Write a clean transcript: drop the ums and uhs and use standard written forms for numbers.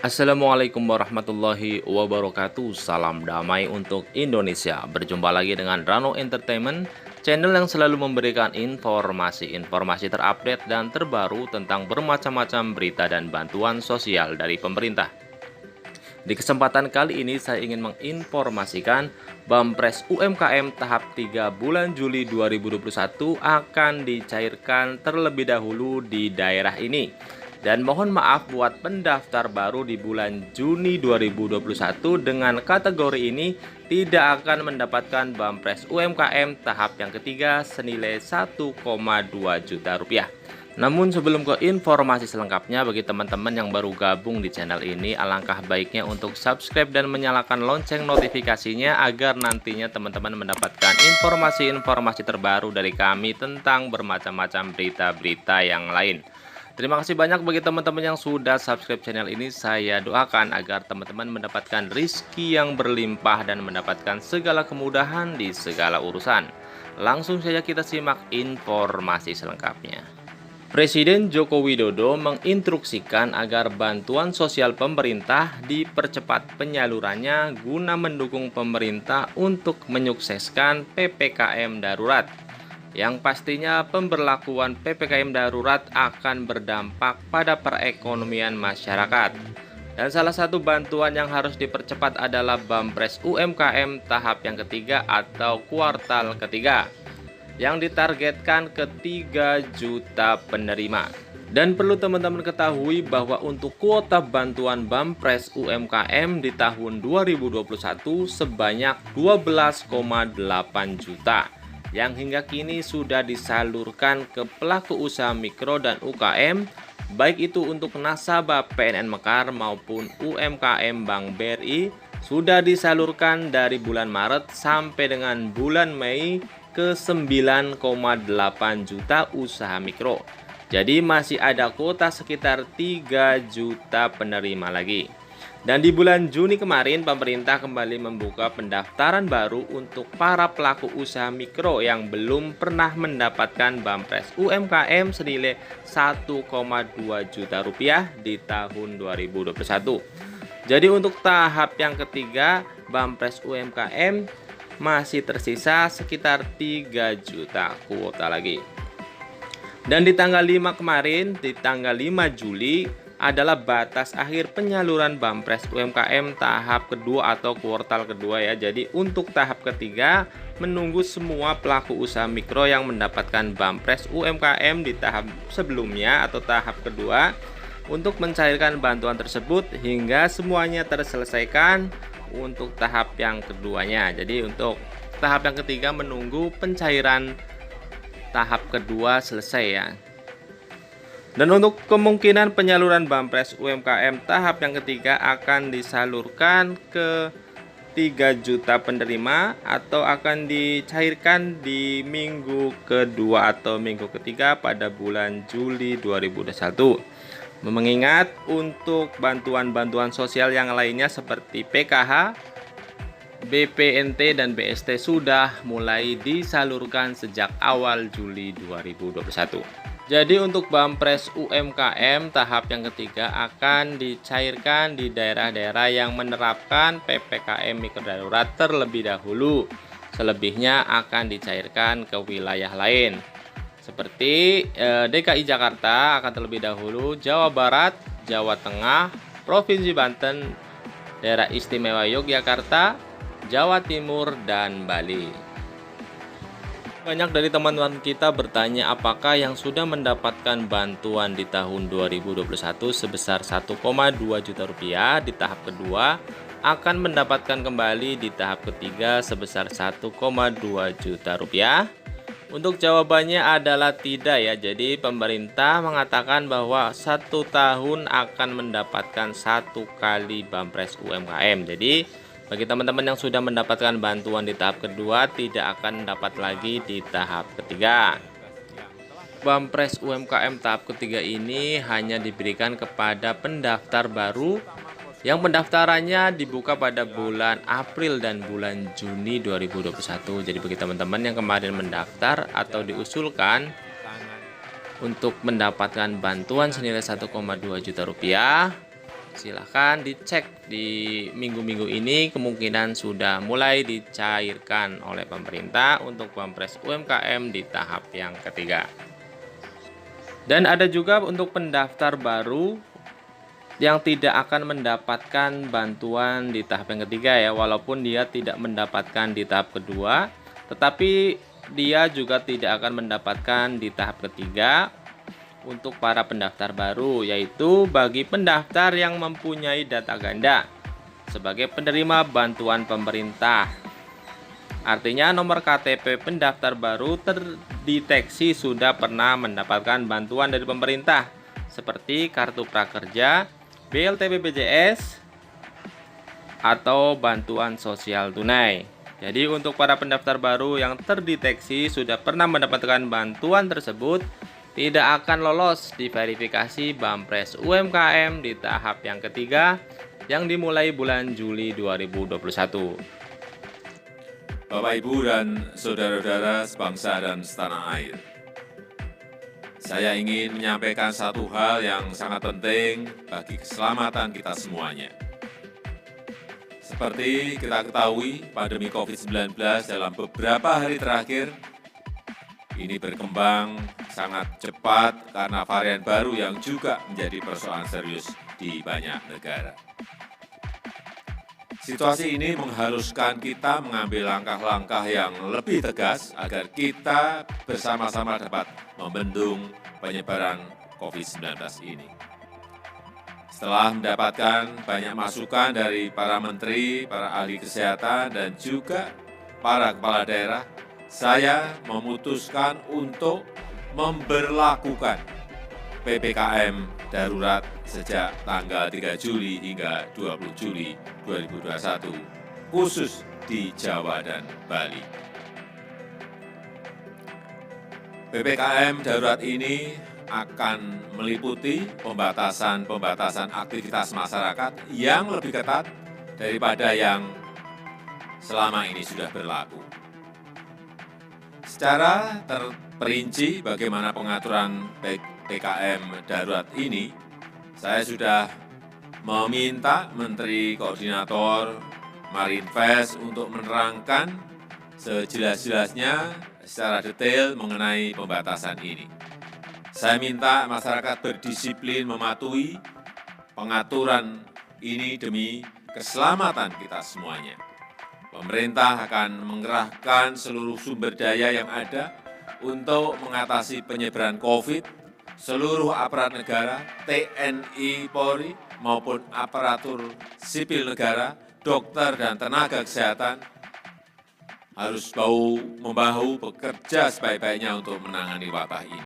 Assalamualaikum warahmatullahi wabarakatuh. Salam damai untuk Indonesia. Berjumpa lagi dengan Rano Entertainment, channel yang selalu memberikan informasi-informasi terupdate dan terbaru tentang bermacam-macam berita dan bantuan sosial dari pemerintah. Di kesempatan kali ini saya ingin menginformasikan Bampres UMKM tahap 3 bulan Juli 2021 akan dicairkan terlebih dahulu di daerah ini. Dan mohon maaf buat pendaftar baru di bulan Juni 2021 dengan kategori ini tidak akan mendapatkan Bampres UMKM tahap yang ketiga senilai 1,2 juta rupiah. Namun sebelum ke informasi selengkapnya, bagi teman-teman yang baru gabung di channel ini, alangkah baiknya untuk subscribe dan menyalakan lonceng notifikasinya agar nantinya teman-teman mendapatkan informasi-informasi terbaru dari kami tentang bermacam-macam berita-berita yang lain. Terima kasih banyak bagi teman-teman yang sudah subscribe channel ini. Saya doakan agar teman-teman mendapatkan rizki yang berlimpah dan mendapatkan segala kemudahan di segala urusan. Langsung saja kita simak informasi selengkapnya. Presiden Joko Widodo menginstruksikan agar bantuan sosial pemerintah dipercepat penyalurannya guna mendukung pemerintah untuk menyukseskan PPKM darurat. Yang pastinya pemberlakuan PPKM darurat akan berdampak pada perekonomian masyarakat. Dan salah satu bantuan yang harus dipercepat adalah Bampres UMKM tahap yang ketiga atau kuartal ketiga, yang ditargetkan ke 3 juta penerima. Dan perlu teman-teman ketahui bahwa untuk kuota bantuan Bampres UMKM di tahun 2021 sebanyak 12,8 juta. Yang hingga kini sudah disalurkan ke pelaku usaha mikro dan UKM, baik itu untuk nasabah PNN Mekar maupun UMKM Bank BRI, sudah disalurkan dari bulan Maret sampai dengan bulan Mei ke 9,8 juta usaha mikro. Jadi masih ada kuota sekitar 3 juta penerima lagi. Dan di bulan Juni kemarin, pemerintah kembali membuka pendaftaran baru untuk para pelaku usaha mikro yang belum pernah mendapatkan Bampres UMKM senilai 1,2 juta rupiah di tahun 2021. Jadi untuk tahap yang ketiga, Bampres UMKM masih tersisa sekitar 3 juta kuota lagi. Dan di tanggal 5 kemarin, di tanggal 5 Juli, adalah batas akhir penyaluran Bampres UMKM tahap kedua atau kuartal kedua ya. Jadi untuk tahap ketiga menunggu semua pelaku usaha mikro yang mendapatkan Bampres UMKM di tahap sebelumnya atau tahap kedua untuk mencairkan bantuan tersebut hingga semuanya terselesaikan untuk tahap yang keduanya. Jadi untuk tahap yang ketiga menunggu pencairan tahap kedua selesai ya. Dan untuk kemungkinan penyaluran Bampres UMKM tahap yang ketiga akan disalurkan ke 3 juta penerima atau akan dicairkan di minggu kedua atau minggu ketiga pada bulan Juli 2021. Mengingat untuk bantuan-bantuan sosial yang lainnya seperti PKH, BPNT dan BST sudah mulai disalurkan sejak awal Juli 2021. Jadi untuk Bampres UMKM tahap yang ketiga akan dicairkan di daerah-daerah yang menerapkan PPKM mikro darurat terlebih dahulu. Selebihnya akan dicairkan ke wilayah lain. Seperti DKI Jakarta akan terlebih dahulu, Jawa Barat, Jawa Tengah, Provinsi Banten, Daerah Istimewa Yogyakarta, Jawa Timur, dan Bali. Banyak dari teman-teman kita bertanya apakah yang sudah mendapatkan bantuan di tahun 2021 sebesar 1,2 juta rupiah di tahap kedua akan mendapatkan kembali di tahap ketiga sebesar 1,2 juta rupiah. Untuk jawabannya adalah tidak ya. Jadi pemerintah mengatakan bahwa 1 tahun akan mendapatkan 1 kali Bampres UMKM. Jadi bagi teman-teman yang sudah mendapatkan bantuan di tahap kedua tidak akan dapat lagi di tahap ketiga. Bampres UMKM tahap ketiga ini hanya diberikan kepada pendaftar baru yang pendaftarannya dibuka pada bulan April dan bulan Juni 2021. Jadi bagi teman-teman yang kemarin mendaftar atau diusulkan untuk mendapatkan bantuan senilai 1,2 juta rupiah, Silahkan dicek di minggu-minggu ini kemungkinan sudah mulai dicairkan oleh pemerintah untuk Bampres UMKM di tahap yang ketiga. Dan ada juga untuk pendaftar baru yang tidak akan mendapatkan bantuan di tahap yang ketiga ya, walaupun dia tidak mendapatkan di tahap kedua, tetapi dia juga tidak akan mendapatkan di tahap ketiga untuk para pendaftar baru, yaitu bagi pendaftar yang mempunyai data ganda sebagai penerima bantuan pemerintah. Artinya nomor KTP pendaftar baru terdeteksi sudah pernah mendapatkan bantuan dari pemerintah seperti kartu prakerja, BLT BPJS, atau bantuan sosial tunai. Jadi untuk para pendaftar baru yang terdeteksi sudah pernah mendapatkan bantuan tersebut tidak akan lolos di verifikasi Bampres UMKM di tahap yang ketiga yang dimulai bulan Juli 2021. Bapak, Ibu, dan saudara-saudara sebangsa dan setanah air, saya ingin menyampaikan satu hal yang sangat penting bagi keselamatan kita semuanya. Seperti kita ketahui, pandemi COVID-19 dalam beberapa hari terakhir ini berkembang sangat cepat karena varian baru yang juga menjadi persoalan serius di banyak negara. Situasi ini mengharuskan kita mengambil langkah-langkah yang lebih tegas agar kita bersama-sama dapat membendung penyebaran COVID-19 ini. Setelah mendapatkan banyak masukan dari para menteri, para ahli kesehatan, dan juga para kepala daerah, saya memutuskan untuk memberlakukan PPKM darurat sejak tanggal 3 Juli hingga 20 Juli 2021, khusus di Jawa dan Bali. PPKM darurat ini akan meliputi pembatasan aktivitas masyarakat yang lebih ketat daripada yang selama ini sudah berlaku. Secara terperinci bagaimana pengaturan PPKM darurat ini, saya sudah meminta Menteri Koordinator Marinvest untuk menerangkan sejelas-jelasnya secara detail mengenai pembatasan ini. Saya minta masyarakat berdisiplin mematuhi pengaturan ini demi keselamatan kita semuanya. Pemerintah akan mengerahkan seluruh sumber daya yang ada untuk mengatasi penyebaran COVID. Seluruh aparat negara, TNI, Polri, maupun aparatur sipil negara, dokter, dan tenaga kesehatan harus bahu-membahu bekerja sebaik-baiknya untuk menangani wabah ini.